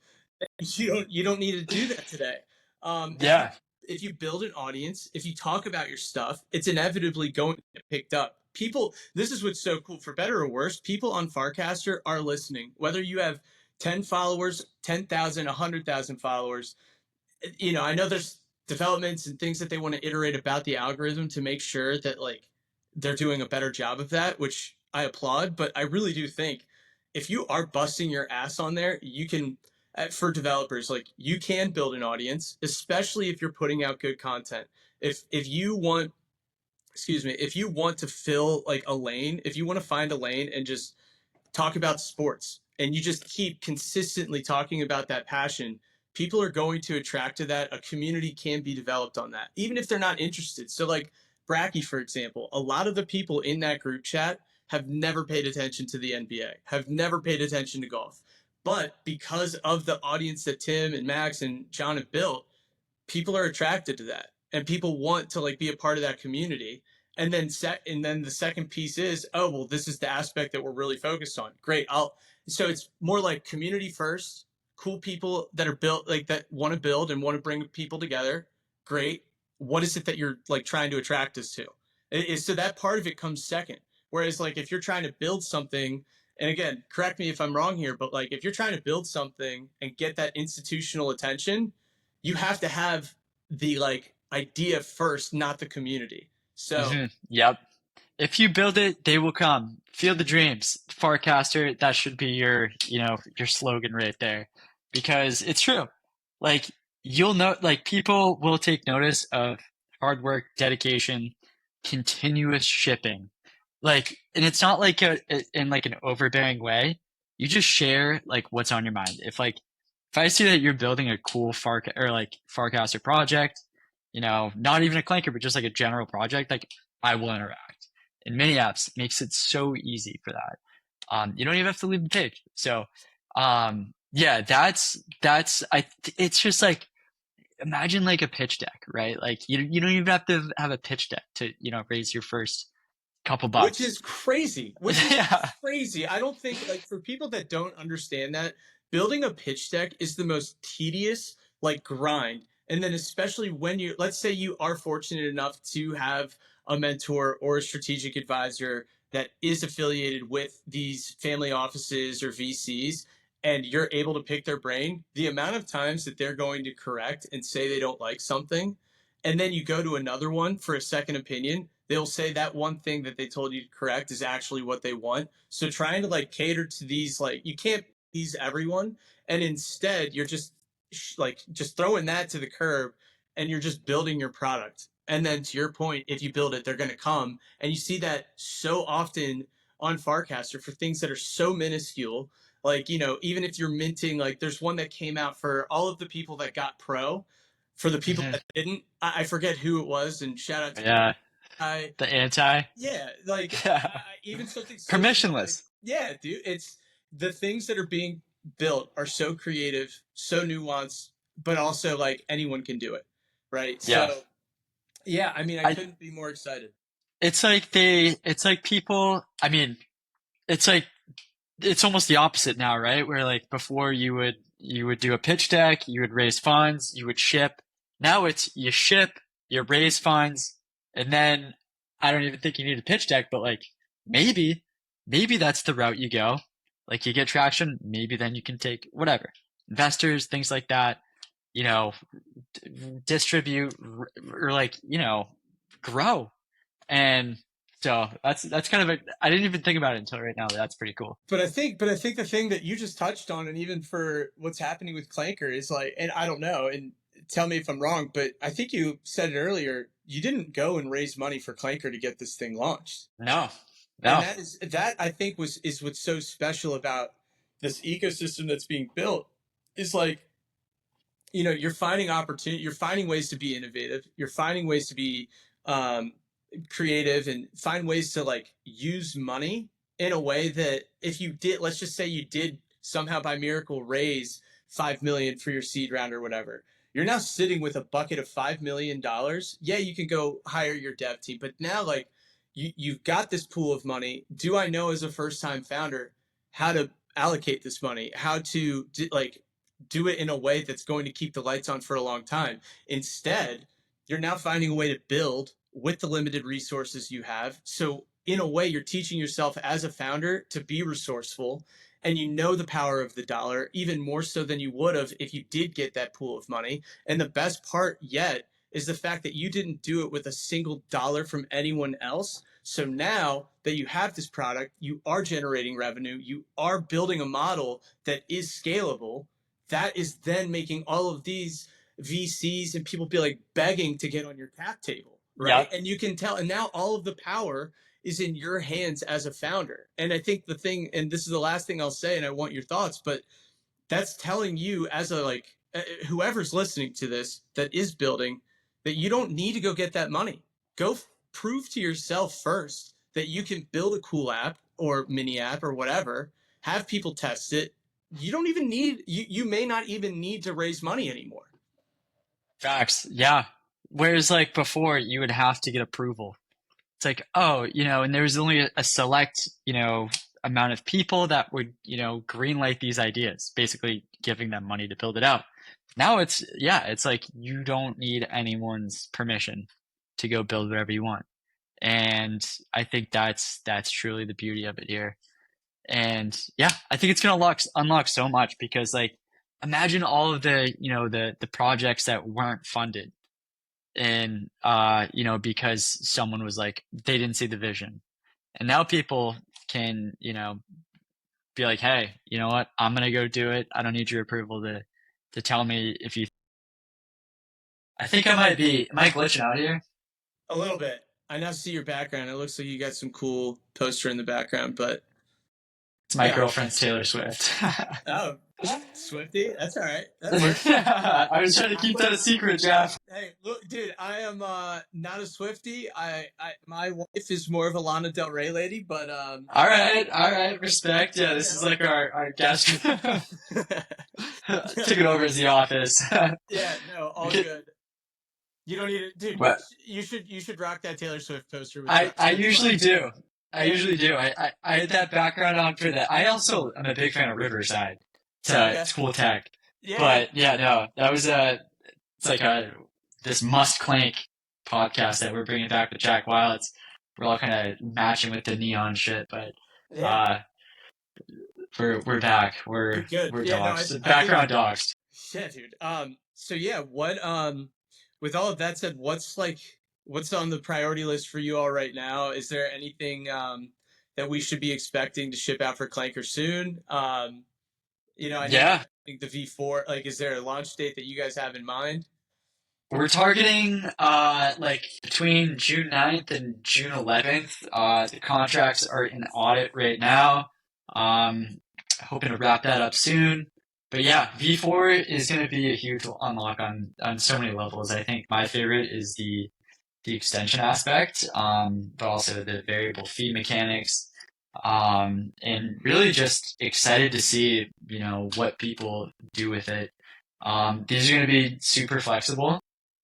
you don't need to do that today. If you Yeah. if you build an audience, if you talk about your stuff, it's inevitably going to get picked up. People, this is what's so cool. For better or worse, people on Farcaster are listening. Whether you have 10 followers, 10,000, 100,000 followers, I know there's developments and things that they want to iterate about the algorithm to make sure that like they're doing a better job of that, which I applaud. But I really do think if you are busting your ass on there, you can, for developers, like you can build an audience, especially if you're putting out good content. If you want, excuse me, if you want to fill like a lane, if you want to find a lane and just talk about sports and you just keep consistently talking about that passion, people are going to attract to that. A community can be developed on that, even if they're not interested. So, like Bracky, for example, a lot of the people in that group chat have never paid attention to the NBA, have never paid attention to golf. But because of the audience that Tim and Max and John have built, people are attracted to that and people want to like be a part of that community. And then the second piece is, oh well, this is the aspect that we're really focused on. Great. I'll So it's more like community first, cool people that are built like that want to build and want to bring people together. Great. What is it that you're like trying to attract us to? So that part of it comes second. Whereas like if you're trying to build something, and again, correct me if I'm wrong here, but like if you're trying to build something and get that institutional attention, you have to have the like idea first, not the community. So Yep. If you build it, they will come. Feel the dreams. Farcaster, that should be your slogan right there. Because it's true. Like you'll know like people will take notice of hard work, dedication, continuous shipping. Like and it's not like in like an overbearing way. You just share like what's on your mind. If I see that you're building a cool Farcaster project, not even a Clanker, but just like a general project, like I will interact. And mini apps makes it so easy for that. You don't even have to leave the page. So, yeah, it's just like, imagine like a pitch deck, right? Like you don't even have to have a pitch deck to, raise your first couple which bucks. is crazy. Which is Yeah. crazy. I don't think like for people that don't understand that, building a pitch deck is the most tedious like grind. And then especially when you let's say you are fortunate enough to have a mentor or a strategic advisor that is affiliated with these family offices or VCs, and you're able to pick their brain, the amount of times that they're going to correct and say they don't like something, and then you go to another one for a second opinion, they'll say that one thing that they told you to correct is actually what they want. So trying to like cater to these, like you can't please everyone, and instead you're just like just throwing that to the curb, and you're just building your product. And then to your point, if you build it, they're going to come, and you see that so often on Farcaster for things that are so minuscule. Like even if you're minting, like there's one that came out for all of the people that got pro, for the people Mhm. that didn't, I forget who it was, and shout out to Yeah. I The anti. yeah, like Yeah. even something so simple like Permissionless. yeah, dude, it's the things that are being built are so creative, so nuanced, but also like anyone can do it, right? Yeah. So yeah, I mean, I I, couldn't be more excited. it's like people, I mean, it's like it's almost the opposite now, right? Where like before you would do a pitch deck, you would raise funds, you would ship. Now it's you ship, you raise funds, and then I don't even think you need a pitch deck, but like maybe maybe that's the route you go. like you get traction, maybe then you can take whatever investors, things like that, you know, distribute or like, grow. And so that's kind of I didn't even think about it until right now. That's pretty cool. But I think the thing that you just touched on, and even for what's happening with Clanker, is like, and I don't know, and tell me if I'm wrong, but I think you said it earlier. You didn't go and raise money for Clanker to get this thing launched, No, and no. that I think was is what's so special about this ecosystem that's being built. Is like, you're finding opportunity, you're finding ways to be innovative, you're finding ways to be um, creative, and find ways to like use money in a way that if you did, let's just say you did somehow by miracle raise 5 million for your seed round or whatever, you're now sitting with a bucket of $5 million. Yeah, you can go hire your dev team, but now like you've got this pool of money. Do I know as a first time founder how to allocate this money, how to like do it in a way that's going to keep the lights on for a long time? Instead, you're now finding a way to build with the limited resources you have. So, in a way, you're teaching yourself as a founder to be resourceful, and you know the power of the dollar even more so than you would have if you did get that pool of money. And the best part yet is the fact that you didn't do it with a single dollar from anyone else. So now that you have this product, you are generating revenue, you are building a model that is scalable, that is then making all of these VCs and people be like begging to get on your cap table, right? Yep. And you can tell, and now all of the power is in your hands as a founder. And I think the thing, and this is the last thing I'll say, and I want your thoughts, but that's telling you as a like whoever's listening to this that is building, that you don't need to go get that money. Go prove to yourself first that you can build a cool app or mini app or whatever, have people test it. You don't even need, you may not even need to raise money anymore. Facts. Yeah. Whereas like before, you would have to get approval. It's like, oh, and there was only a select, amount of people that would, greenlight these ideas, basically giving them money to build it out. Now it's like you don't need anyone's permission to go build whatever you want. And I think that's truly the beauty of it here. And yeah, I think it's gonna unlock so much because like imagine all of the, the projects that weren't funded and because someone was like they didn't see the vision. And now people can, be like, hey, you know what? I'm gonna go do it. I don't need your approval to tell me if you I think I might be am I glitching out here? A little bit. I now see your background. It looks like you got some cool poster in the background, but It's my yeah. girlfriend's Taylor Swift. Oh, Swifty. That's all right. That works. I was trying to keep that a secret, Jeff. Hey, look, dude. I am not a Swifty. My wife is more of a Lana Del Rey lady, but All right, respect. Yeah, this is like our guest. Took it over as the office. yeah, no, all good. You don't need it, dude. But You should rock that Taylor Swift poster. With I usually do. I usually do. I had that background on for that. I also am a big fan of Riverside. It's cool tech. Yeah. But yeah, no, that was it's like this Must Clank podcast that we're bringing back with Jack Wild. We're all kind of matching with the neon shit, but Yeah. we're back. We're Good. we're Yeah, no, dogs. Background dogs. Shit, dude. So yeah, what with all of that said, what's on the priority list for you all right now? Is there anything that we should be expecting to ship out for Clanker soon? I know Yeah. the V4, like, is there a launch date that you guys have in mind? We're targeting like between June 9th and June 11th. The contracts are in audit right now. Hoping to wrap that up soon. But yeah, V4 is going to be a huge unlock on so many levels. I think my favorite is the extension aspect, but also the variable fee mechanics, and really just excited to see what people do with it. These are going to be super flexible,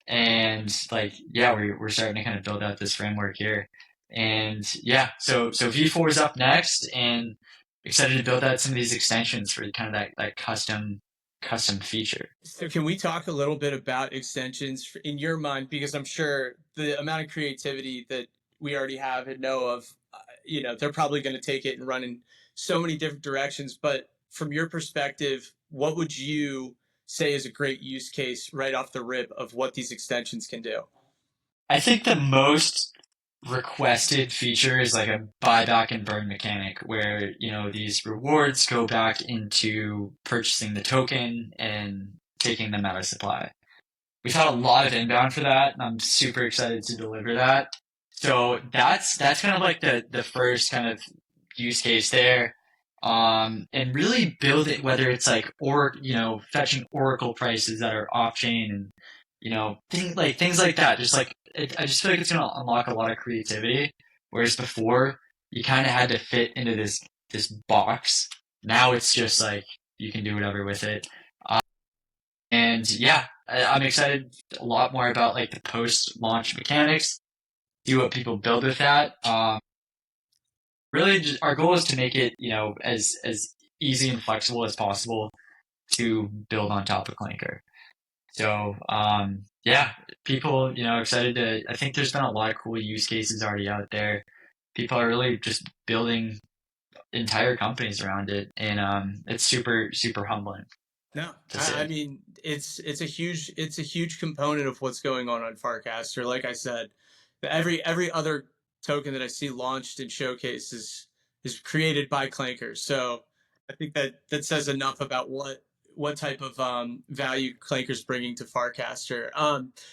and like yeah, we're starting to kind of build out this framework here, and yeah, so V4 is up next, and excited to build out some of these extensions for kind of that custom feature. So can we talk a little bit about extensions in your mind? Because I'm sure the amount of creativity that we already have and know of, they're probably going to take it and run in so many different directions. But from your perspective, what would you say is a great use case right off the rip of what these extensions can do? I think the most requested feature is like a buyback and burn mechanic where, these rewards go back into purchasing the token and taking them out of supply. We've had a lot of inbound for that, and I'm super excited to deliver that. So that's kind of like the first kind of use case there. And really build it, whether it's like, or fetching Oracle prices that are off chain, and things like that. Just like I just feel like it's gonna unlock a lot of creativity. Whereas before, you kind of had to fit into this box. Now it's just like you can do whatever with it. And yeah, I'm excited a lot more about like the post launch mechanics, see what people build with that. Really, just, our goal is to make it, as easy and flexible as possible to build on top of Clanker. So, yeah, people, excited to. I think there's been a lot of cool use cases already out there. People are really just building entire companies around it, and it's super, super humbling No, to I see. mean it's a huge component of what's going on Farcaster. Like I said, every other token that I see launched and showcased is created by Clanker. So I think that says enough about what type of value Clanker's bringing to Farcaster.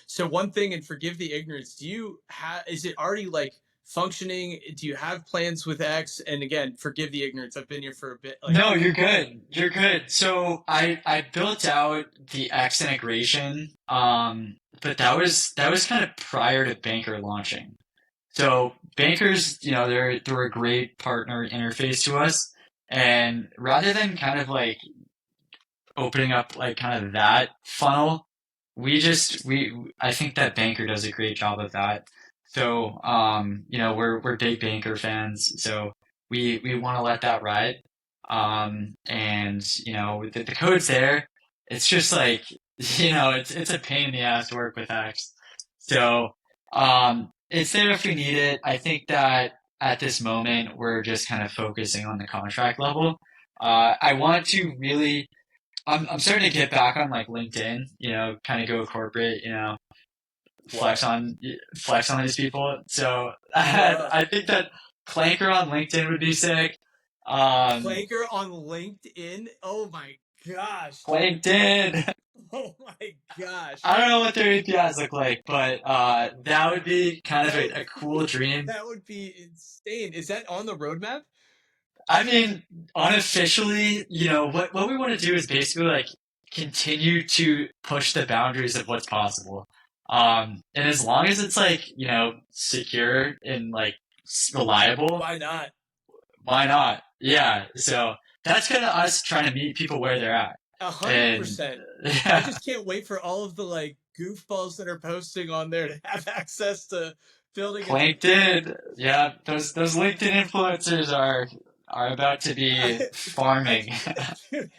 So one thing, and forgive the ignorance, do you have is it already like functioning? Do you have plans with X? And again, forgive the ignorance. I've been here for a bit, like No, you're good. You're good. So I built out the X integration, but that was kind of prior to Banker launching. So bankers, they're a great partner interface to us, and rather than kind of like opening up like kind of that funnel, we I think that Banker does a great job of that. So we're big Banker fans, so we want to let that ride. And the code's there. It's just like it's a pain in the ass to work with X. So it's there if we need it. I think that at this moment we're just kind of focusing on the contract level. I want to really I'm starting to get back on like LinkedIn, kind of go corporate, what? flex on flex on these people. So Whoa. I think that Clanker on LinkedIn would be sick. Um, Clanker on LinkedIn. Oh my gosh, dude. LinkedIn. Oh my gosh. I don't know what their APIs look like, but that would be kind of That would a cool dream. that would be insane. Is that on the roadmap? I mean, unofficially, what we want to do is basically like continue to push the boundaries of what's possible. And as long as it's like, secure and like reliable, Why not? why not? Yeah. So that's kind of us trying to meet people where they're at. A hundred And percent. I yeah, just can't wait for all of the like goofballs that are posting on there to have access to building a LinkedIn. Yeah, those LinkedIn influencers are about to I, be I, farming. dude,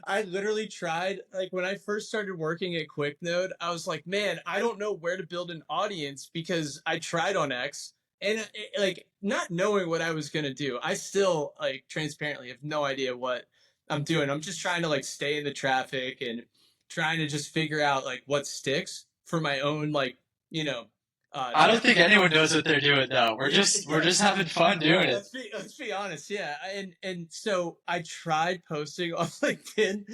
I literally tried, like when I first started working at QuickNode, I was like, man, I don't know where to build an audience because I tried on X and like not knowing what I was going to do. I still like transparently have no idea what I'm doing. I'm just trying to like stay in the traffic and trying to just figure out like what sticks for my own like, you know, I don't think network. anyone knows what they're doing though. We're Yeah, just we're yeah. just having fun doing it. Let's be honest, yeah. And so I tried posting on LinkedIn.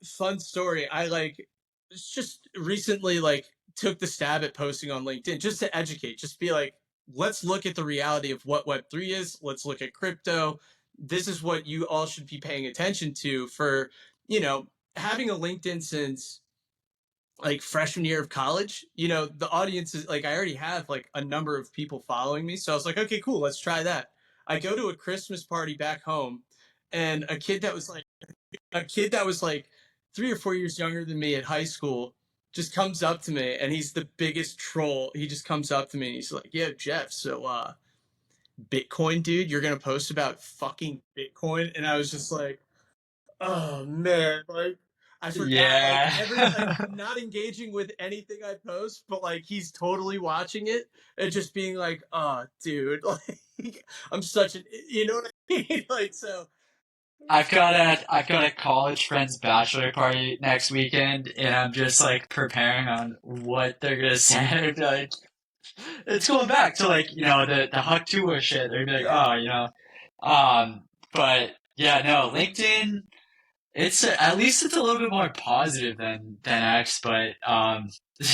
Fun story. I like just recently like took the stab at posting on LinkedIn just to educate, just be like, let's look at the reality of what Web3 is. Let's look at crypto. This is what you all should be paying attention to for, you know, having a LinkedIn since like freshman year of college, the audience is like I already have like a number of people following me. So I was like, okay, cool, let's try that. I go to a Christmas party back home and a kid that was like 3 or 4 years younger than me at high school just comes up to me and he's the biggest troll. He just comes up to me and he's like, yeah, Jeff, so Bitcoin dude, you're gonna post about fucking Bitcoin. And I was just like, oh man, like I forgot. Like Yeah. I'm not engaging with anything I post, but like he's totally watching it and just being like, "Oh, dude." Like, I'm such an, you know what I mean? Like, so, I've got a college friend's bachelor party next weekend, and I'm just like preparing on what they're gonna say. Like, it's going back to like the Huck Tour shit. They're gonna be like, yeah. oh, but yeah, no, LinkedIn. It's at least it's a little bit more positive than X, but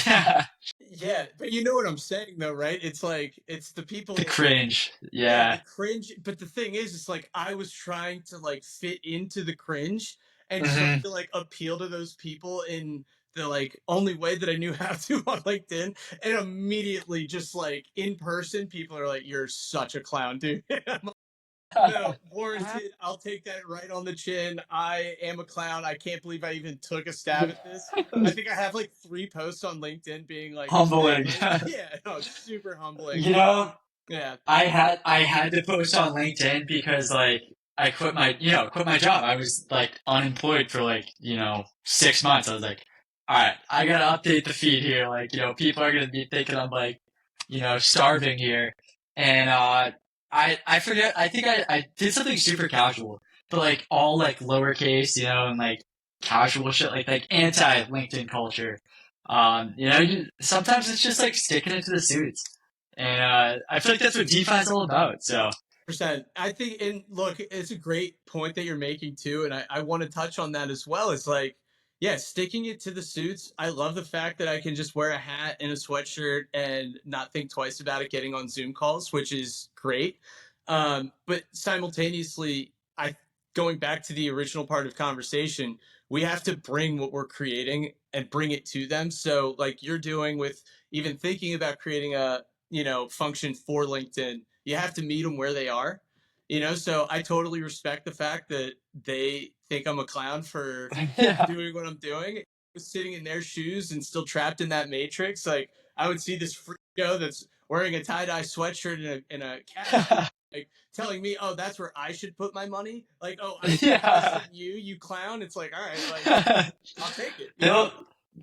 yeah, Yeah, but you know what I'm saying though, right? It's like it's the the people, cringe. yeah, the Yeah. cringe. But the thing is, it's like I was trying to like fit into the cringe and try Hmm. to like appeal to those people in the like only way that I knew how to on LinkedIn, and immediately just like in person, people are like, "You're such a clown, dude." No, warranted. I'll take that right on the chin. I am a clown. I can't believe I even took a stab at this. I think I have like 3 posts on LinkedIn being like, "Hey, Humbling. like, yeah, no, super humbling." You know, Yeah, I had to post on LinkedIn because like I quit my job. I was like unemployed for like 6 months. I was like, all right, I gotta update the feed here. Like people are gonna be thinking I'm like starving here, and I forget. I think I did something super casual, but like all like lowercase, and like casual shit like anti LinkedIn culture. Sometimes it's just like sticking it to the suits. And I feel like that's what DeFi is all about. So percent. I think, and look, it's a great point that you're making too, and I want to touch on that as well. It's like, yeah, sticking it to the suits. I love the fact that I can just wear a hat and a sweatshirt and not think twice about it getting on Zoom calls, which is great. But simultaneously, I going back to the original part of conversation, we have to bring what we're creating and bring it to them. So, like you're doing with even thinking about creating a function for LinkedIn, you have to meet them where they are. So I totally respect the fact that they think I'm a clown for yeah, doing what I'm doing. I was sitting in their shoes and still trapped in that matrix. Like I would see this freak show that's wearing a tie-dye sweatshirt and a cat suit, like telling me, "Oh, that's where I should put my money." Like, "Oh, I should invest yeah. in you, you clown." It's like, all right, like I'll take it. they'll,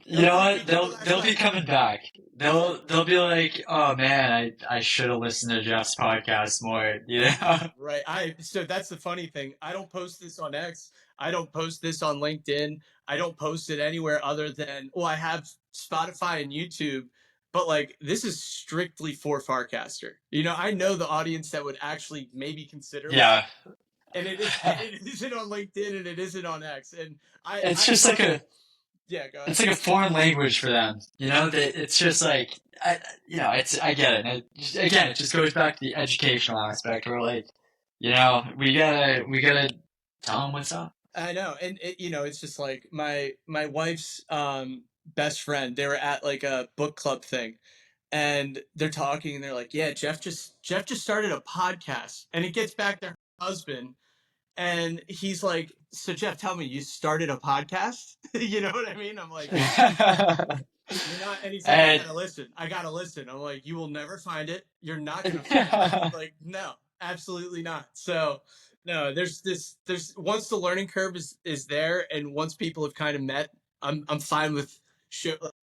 you It'll know teach me what? to They'll relax. be coming back. They'll be like, oh man, I should have listened to Jeff's podcast more. You know? Right. So that's the funny thing. I don't post this on X. I don't post this on LinkedIn. I don't post it anywhere other than, well, I have Spotify and YouTube, but like this is strictly for Farcaster. I know the audience that would actually maybe consider listening, Yeah. and it isn't on LinkedIn and it isn't on X. And It's I just like a yeah, go ahead. it's like a foreign language for them. It's just like I get it. Again, it just goes back to the educational aspect where like, we gotta tell them what's up. I know, and it's just like my wife's best friend. They were at like a book club thing, and they're talking, and they're like, "Yeah, Jeff just started a podcast," and it gets back to her husband, and he's like, "So Jeff, tell me, you started a podcast?" You know what I mean? I'm like, "You're not," and he's like, "I and gotta listen. I gotta listen." I'm like, "You will never find it. You're not gonna find it." yeah, Like, no, absolutely not. So, no, there's once the learning curve is there, and once people have kind of met, I'm fine with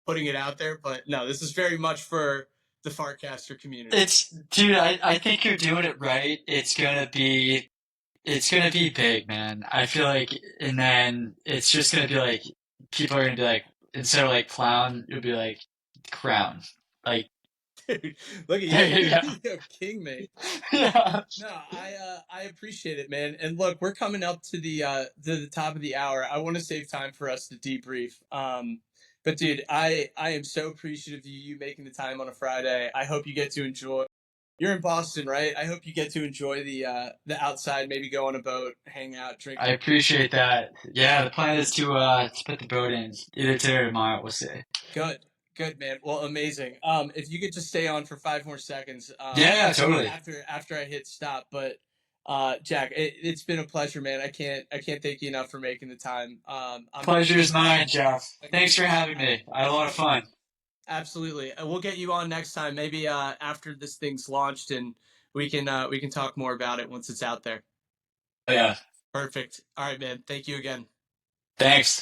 putting it out there. But no, this is very much for the Farcaster community. dude, I think you're doing it right. It's gonna be big, man. I feel like, and then it's just gonna be like people are gonna be like, instead of like clown, you'll be like crown. Like Dude, look at there you, you go. yo, king mate. Yeah. No, I appreciate it, man. And look, we're coming up to the top of the hour. I want to save time for us to debrief. But dude, I am so appreciative of you making the time on a Friday. I hope you get to enjoy. You're in Boston, right? I hope you get to enjoy the outside. Maybe go on a boat, hang out, drink. I appreciate that. Yeah, the plan is to put the boat in either today or tomorrow. We'll see. Good, good, man. Well, amazing. If you could just stay on for 5 more seconds, Yeah, totally. after I hit stop. But Jack, it's been a pleasure, man. I can't thank you enough for making the time. I'm Pleasure is mine, Jeff. Thanks for having me. I had a lot of fun. absolutely. We'll get you on next time, maybe after this thing's launched, and we can talk more about it once it's out there. Yeah. Perfect. All right, man. Thank you again. Thanks.